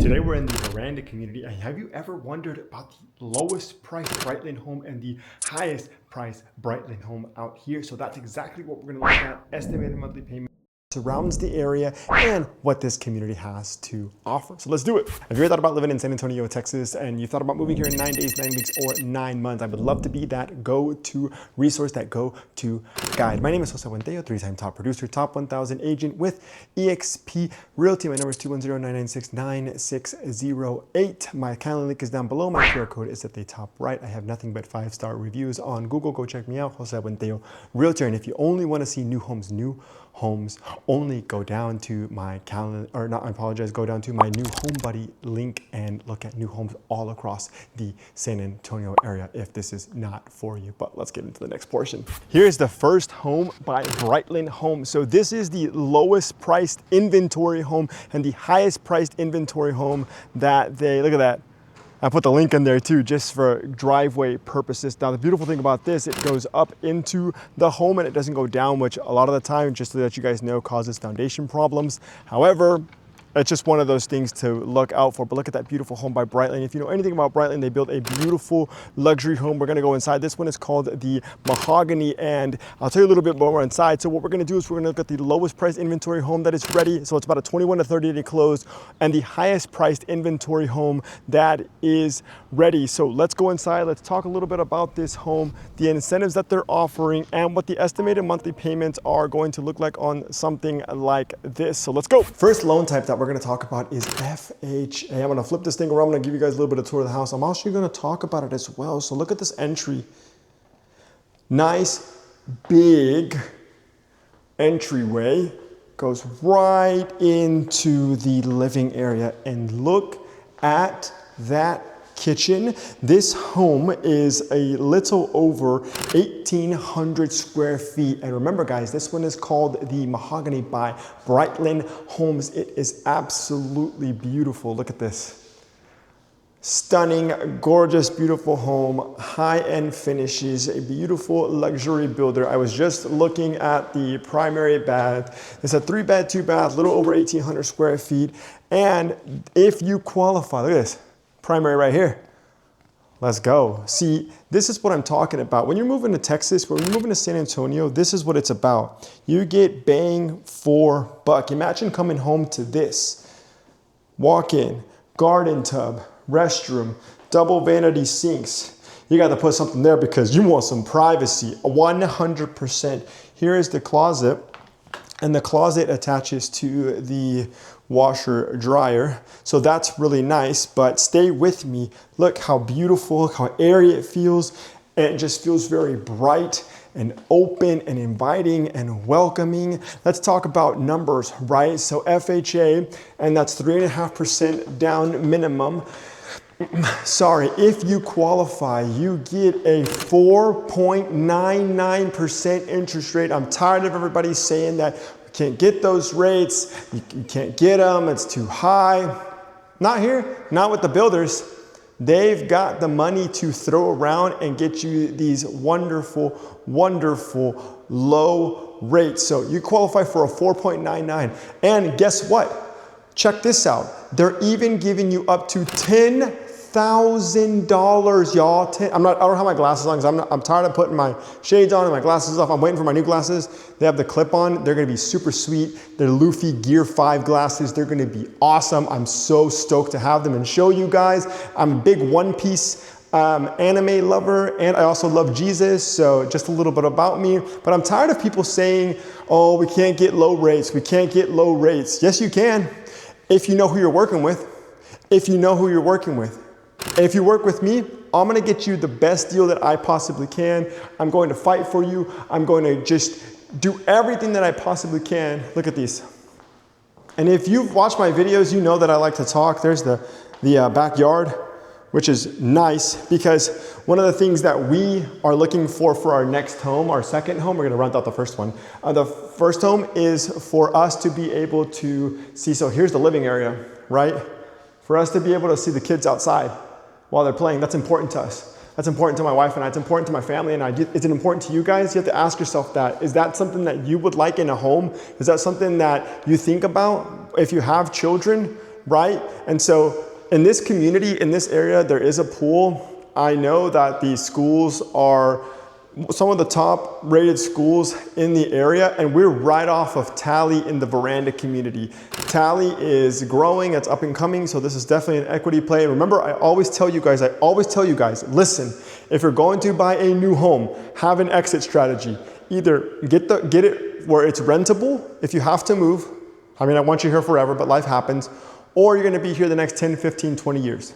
Today we're in the Veranda community, and have you ever wondered about the lowest price Brightland home and the highest price Brightland home out here? So that's exactly what we're going to look at, estimated monthly payment surrounds the area and what this community has to offer. So let's do it. If you ever thought about living in San Antonio, Texas, and you thought about moving here in 9 days, 9 weeks, or 9 months, I would love to be that go-to resource, that go-to guide. My name is Jose Buentello, 3-time top producer, top 1,000 agent with eXp Realty. My number is 210-996-9608. My calendar link is down below. My QR code is at the top right. I have nothing but 5-star reviews on Google. Go check me out, Jose Buentello Realtor. And if you only want to see new homes, only go down to my calendar, or not, I apologize, go down to my new home buddy link and look at new homes all across the San Antonio area if this is not for you. But let's get into the next portion. Here's the first home by Brightland Home. So this is the lowest priced inventory home and the highest priced inventory home that look at that. I put the link in there too, just for driveway purposes. Now, the beautiful thing about this, it goes up into the home and it doesn't go down, which a lot of the time, just so that you guys know, causes foundation problems. However, it's just one of those things to look out for. But look at that beautiful home by Brightland. If you know anything about Brightland, they built a beautiful luxury home. We're gonna go inside. This one is called the Mahogany, and I'll tell you a little bit more inside. So what we're gonna do is we're gonna look at the lowest price inventory home that is ready. So it's about a 21 to 30 day close, and the highest priced inventory home that is ready. So let's go inside. Let's talk a little bit about this home, the incentives that they're offering, and what the estimated monthly payments are going to look like on something like this. So let's go. First loan type that we're going to talk about is FHA. I'm going to flip this thing around. I'm going to give you guys a little bit of tour of the house. I'm also going to talk about it as well. So look at this entry. Nice, big entryway. Goes right into the living area. And look at that kitchen. This home is a little over 1,800 square feet. And remember guys, this one is called the Mahogany by Brightland Homes. It is absolutely beautiful. Look at this. Stunning, gorgeous, beautiful home, high-end finishes, a beautiful luxury builder. I was just looking at the primary bath. It's a 3-bed, 2-bath, little over 1,800 square feet. And if you qualify, look at this. Primary right here. Let's go. See, this is what I'm talking about. When you're moving to Texas, when you're moving to San Antonio, this is what it's about. You get bang for buck. Imagine coming home to this. Walk-in, garden tub, restroom, double vanity sinks. You got to put something there because you want some privacy. 100%. Here is the closet, and the closet attaches to the washer dryer. So that's really nice, but stay with me. Look how beautiful, how airy it feels. And it just feels very bright and open and inviting and welcoming. Let's talk about numbers, right? So FHA, and that's 3.5% down minimum. Sorry, if you qualify, you get a 4.99% interest rate. I'm tired of everybody saying that can't get those rates, you can't get them, it's too high. Not here, not with the builders. They've got the money to throw around and get you these wonderful, wonderful low rates. So you qualify for a 4.99. And guess what? Check this out. They're even giving you up to $10,000, y'all. I don't have my glasses on because I'm tired of putting my shades on and my glasses off. I'm waiting for my new glasses. They have the clip on. They're going to be super sweet. They're Luffy Gear 5 glasses. They're going to be awesome. I'm so stoked to have them and show you guys. I'm a big One Piece anime lover, and I also love Jesus. So just a little bit about me. But I'm tired of people saying, oh, we can't get low rates. We can't get low rates. Yes, you can. If you know who you're working with. If you know who you're working with. And if you work with me, I'm going to get you the best deal that I possibly can. I'm going to fight for you. I'm going to just do everything that I possibly can. Look at these. And if you've watched my videos, you know that I like to talk. There's the backyard, which is nice because one of the things that we are looking for our next home, our second home, we're going to rent out the first one. The first home is for us to be able to see. So here's the living area, right? For us to be able to see the kids outside while they're playing. That's important to us. That's important to my wife and I. It's important to my family and I. Is it important to you guys? You have to ask yourself that. Is that something that you would like in a home? Is that something that you think about? If you have children, right? And so in this community, in this area, there is a pool. I know that the schools are some of the top rated schools in the area, and we're right off of Talley in the Veranda community. Talley is growing, it's up and coming, so this is definitely an equity play. Remember, I always tell you guys, listen, if you're going to buy a new home, have an exit strategy. Either get it where it's rentable if you have to move. I mean, I want you here forever, but life happens. Or you're gonna be here the next 10, 15, 20 years.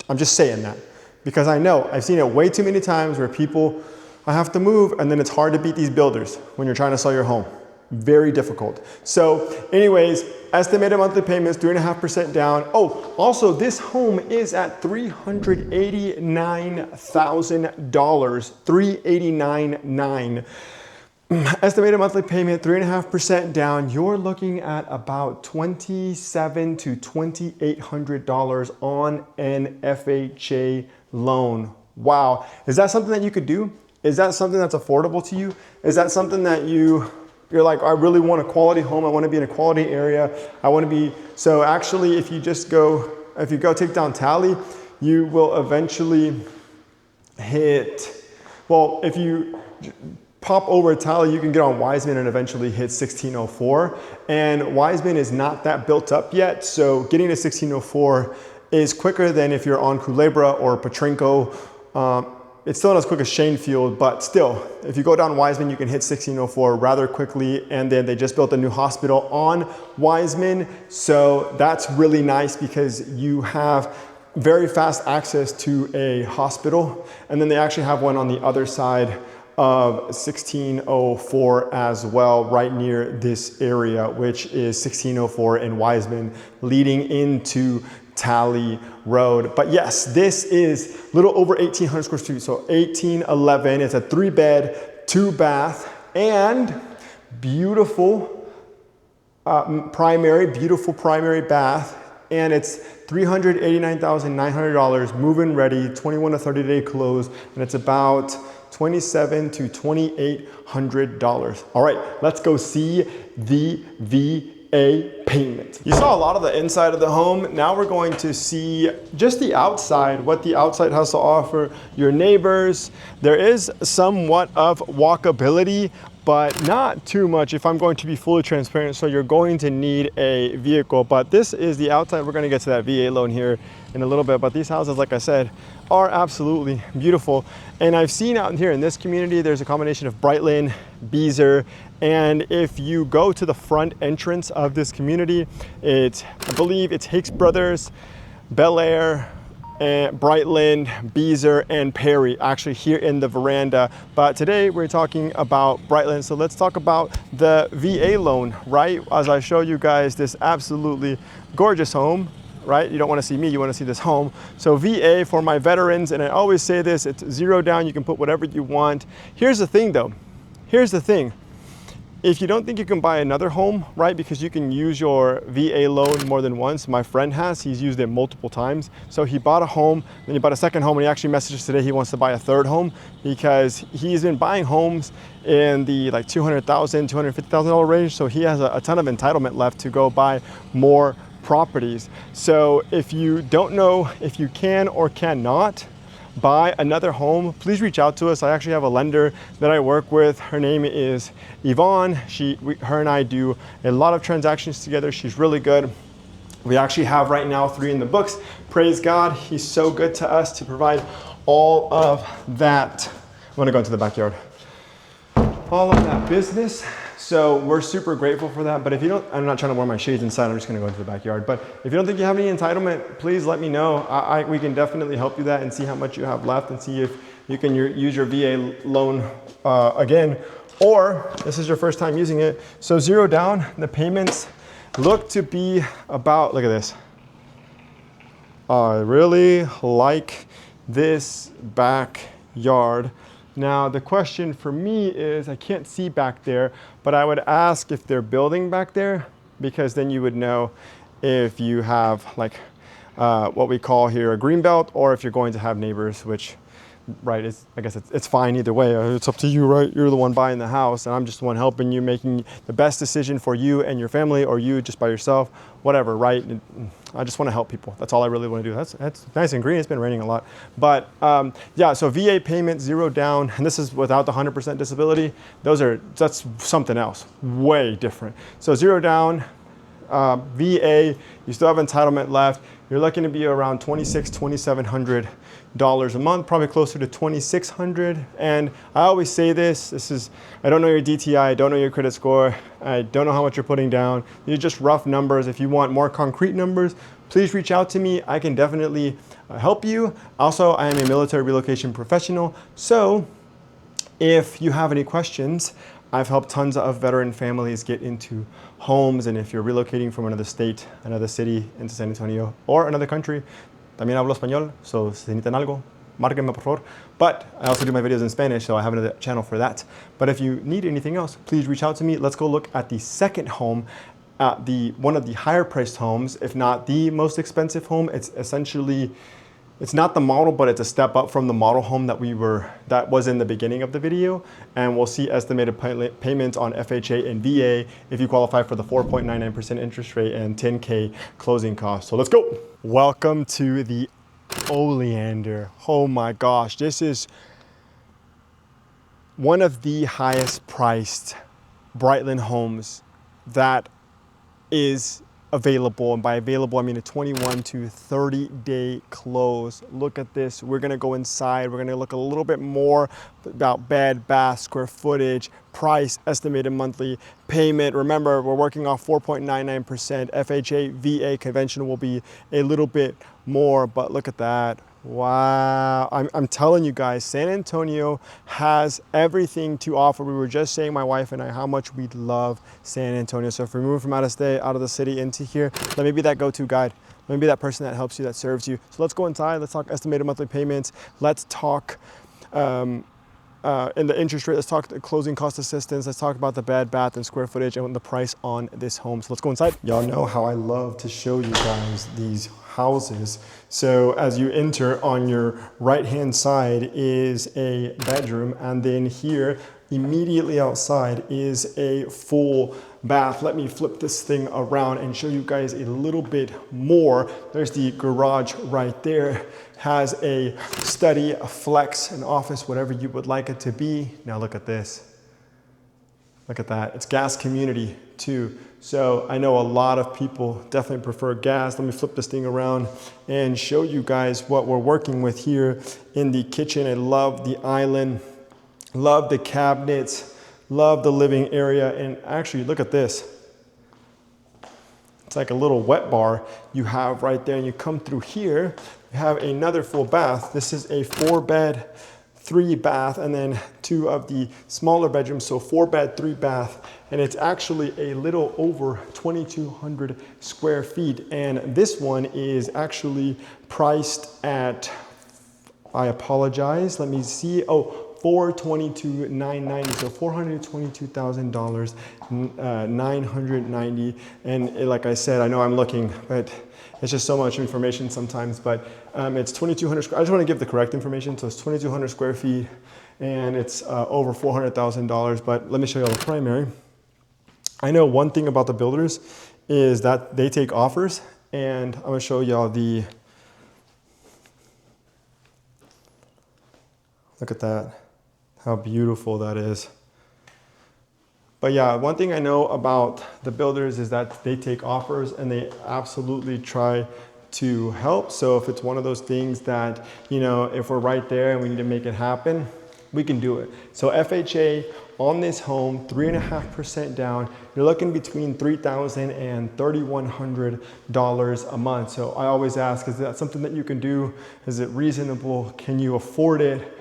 I'm just saying that. Because I know, I've seen it way too many times where people, I have to move, and then it's hard to beat these builders when you're trying to sell your home. Very difficult. So anyways, estimated monthly payments, 3.5% down. Oh, also this home is at $389,000, $389,900. Estimated monthly payment, 3.5% down. You're looking at about $2,700 to $2,800 on an FHA loan. Wow. Is that something that you could do? Is that something that's affordable to you? Is that something that you're like, I really want a quality home. I want to be in a quality area. I want to be, so actually if you go take down Talley, you will eventually hit, well, if you pop over Talley, you can get on Wiseman and eventually hit 1604. And Wiseman is not that built up yet. So getting to 1604 is quicker than if you're on Culebra or Petrinko. It's still not as quick as Shanefield, but still, if you go down Wiseman, you can hit 1604 rather quickly. And then they just built a new hospital on Wiseman. So that's really nice because you have very fast access to a hospital. And then they actually have one on the other side of 1604 as well, right near this area, which is 1604 in Wiseman, leading into Talley Road. But yes, this is a little over 1,800 square feet, so 1811. It's a 3-bed, 2-bath, and beautiful primary bath. And it's $389,900, move-in ready, 21 to 30-day close, and it's about $2,700 to $2,800. All right, let's go see the VA payment. You saw a lot of the inside of the home. Now we're going to see just the outside, what the outside has to offer, your neighbors. There is somewhat of walkability, but not too much if I'm going to be fully transparent. So you're going to need a vehicle, but this is the outside. We're gonna get to that VA loan here in a little bit, but these houses, like I said, are absolutely beautiful. And I've seen out here in this community, there's a combination of Brightland, Beezer, and if you go to the front entrance of this community, I believe it's Hicks Brothers, Bel Air, and Brightland, Beezer, and Perry, actually here in the Veranda. But today we're talking about Brightland. So let's talk about the VA loan, right? As I show you guys this absolutely gorgeous home, right? You don't want to see me, you want to see this home. So VA for my veterans, and I always say this, it's 0 down, you can put whatever you want. Here's the thing though, here's the thing. If you don't think you can buy another home, right, because you can use your VA loan more than once, my friend he's used it multiple times. So he bought a home, then he bought a second home, and he actually messaged us today he wants to buy a third home because he's been buying homes in the like $200,000, $250,000 range. So he has a ton of entitlement left to go buy more properties. So if you don't know if you can or cannot buy another home, please reach out to us. I actually have a lender that I work with. Her name is Yvonne. Her and I do a lot of transactions together. She's really good. We actually have right now 3 in the books. Praise God, he's so good to us to provide all of that. I'm gonna go into the backyard. All of that business. So we're super grateful for that. But if you don't, I'm not trying to wear my shades inside, I'm just gonna go into the backyard. But if you don't think you have any entitlement, please let me know. We can definitely help you that and see how much you have left and see if you can use your VA loan again, or this is your first time using it. So 0 down, the payments look to be about, look at this. I really like this backyard. Now, the question for me is, I can't see back there, but I would ask if they're building back there, because then you would know if you have like what we call here a Greenbelt, or if you're going to have neighbors, which right, I guess it's fine either way. It's up to you, right? You're the one buying the house, and I'm just the one helping you, making the best decision for you and your family, or you just by yourself, whatever, right? I just want to help people. That's all I really want to do. That's nice and green. It's been raining a lot. But yeah, so VA payment, 0 down, and this is without the 100% disability. That's something else, way different. So 0 down, VA, you still have entitlement left. You're looking to be around $2,700 a month, probably closer to $2,600. And I always say this, I don't know your DTI, I don't know your credit score, I don't know how much you're putting down. These are just rough numbers. If you want more concrete numbers, please reach out to me. I can definitely help you. Also, I am a military relocation professional. So if you have any questions, I've helped tons of veteran families get into homes, and if you're relocating from another state, another city into San Antonio, or another country, también hablo español, so si necesitan algo, márquenme por favor. But I also do my videos in Spanish, so I have another channel for that. But if you need anything else, please reach out to me. Let's go look at the second home, one of the higher priced homes, if not the most expensive home. It's essentially, it's not the model, but it's a step up from the model home that was in the beginning of the video. And we'll see estimated payments on FHA and VA if you qualify for the 4.99% interest rate and 10K closing costs. So let's go. Welcome to the Oleander. Oh my gosh, this is one of the highest priced Brightland homes that is available, and by available I mean a 21 to 30 day close. Look at this. We're gonna go inside. We're gonna look a little bit more about bed, bath, square footage, price, estimated monthly payment. Remember, we're working off 4.99%. FHA, VA conventional will be a little bit more, but look at that. Wow, I'm telling you guys, San Antonio has everything to offer. We were just saying, my wife and I, how much we love San Antonio. So if we move from out of the city into here, let me be that go-to guide. Let me be that person that helps you, that serves you. So let's go inside, let's talk estimated monthly payments. Let's talk in the interest rate, let's talk the closing cost assistance, let's talk about the bed, bath, and square footage and the price on this home. So let's go inside. Y'all know how I love to show you guys these houses. So as you enter, on your right-hand side is a bedroom, and then here immediately outside is a full bath. Let me flip this thing around and show you guys a little bit more. There's the garage right there. Has a study, a flex, an office, whatever you would like it to be. Now look at this. Look at that. It's gas community too. So I know a lot of people definitely prefer gas. Let me flip this thing around and show you guys what we're working with here in the kitchen. I love the island, love the cabinets, love the living area. And actually, look at this. It's like a little wet bar you have right there, and you come through here, you have another full bath. This is a 4-bed, 3-bath, and then 2 of the smaller bedrooms, so 4-bed, 3-bath, and it's actually a little over 2,200 square feet. And this one is actually priced at, I apologize, let me see, $422,990, so $422,000, $990. And like I said, I know I'm looking, but it's just so much information sometimes. But it's 2,200 square. I just want to give the correct information. So it's 2,200 square feet, and it's over $400,000. But let me show you all the primary. I know one thing about the builders is that they take offers, and I'm going to show y'all the. Look at that. How beautiful that is. But yeah, one thing I know about the builders is that they take offers and they absolutely try to help. So if it's one of those things that, you know, if we're right there and we need to make it happen, we can do it. So FHA on this home, 3.5% down, you're looking between $3,000 and $3,100 a month. So I always ask, is that something that you can do? Is it reasonable? Can you afford it?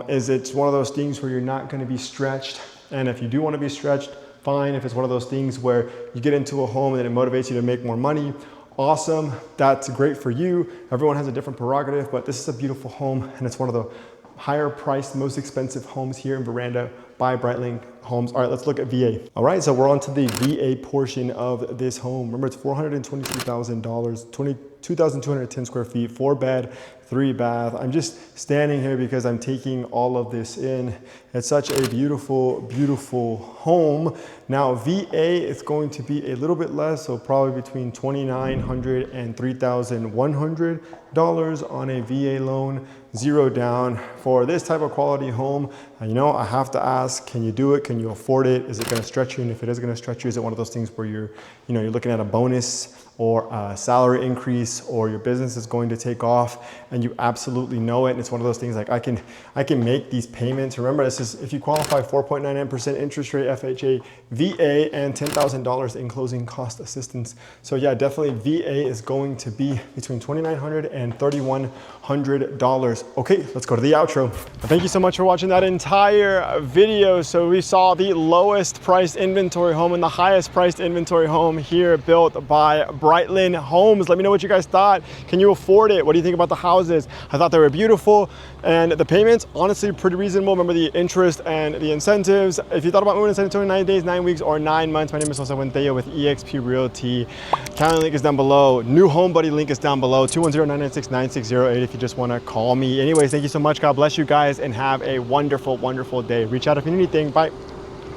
Is it one of those things where you're not going to be stretched? And if you do want to be stretched, fine. If it's one of those things where you get into a home and it motivates you to make more money, awesome. That's great for you. Everyone has a different prerogative, but this is a beautiful home, and it's one of the higher priced, most expensive homes here in Veranda by Brightland Homes. All right, let's look at VA. All right, so we're on to the VA portion of this home. Remember, it's $422,000, 22,210 square feet, 4-bed, 3-bath. I'm just standing here because I'm taking all of this in. It's such a beautiful, beautiful home. Now, VA is going to be a little bit less, so probably between $2,900 and $3,100 on a VA loan, 0 down. For this type of quality home, you know, I have to ask, can you do it? Can you afford it? Is it gonna stretch you? And if it is gonna stretch you, is it one of those things where you're looking at a bonus or a salary increase, or your business is going to take off and you absolutely know it? And it's one of those things like, I can make these payments. Remember, this is if you qualify 4.99% interest rate, FHA, VA, and $10,000 in closing cost assistance. So yeah, definitely VA is going to be between $2,900 and $3,100. Okay, let's go to the outro. Thank you so much for watching that entire video. So we saw the lowest priced inventory home and the highest priced inventory home here, built by Brightland Homes. Let me know what you guys thought. Can you afford it? What do you think about the houses? I thought they were beautiful, and the payments, honestly, pretty reasonable. Remember the interest and the incentives. If you thought about moving to San Antonio, 9 days, 9 weeks, or 9 months, my name is Buentello with eXp Realty. Calendar link is down below. New home buddy link is down below. 210-996-9608 if you just want to call me. Anyways, thank you so much. God bless you guys and have a wonderful, wonderful day. Reach out if you need anything. Bye.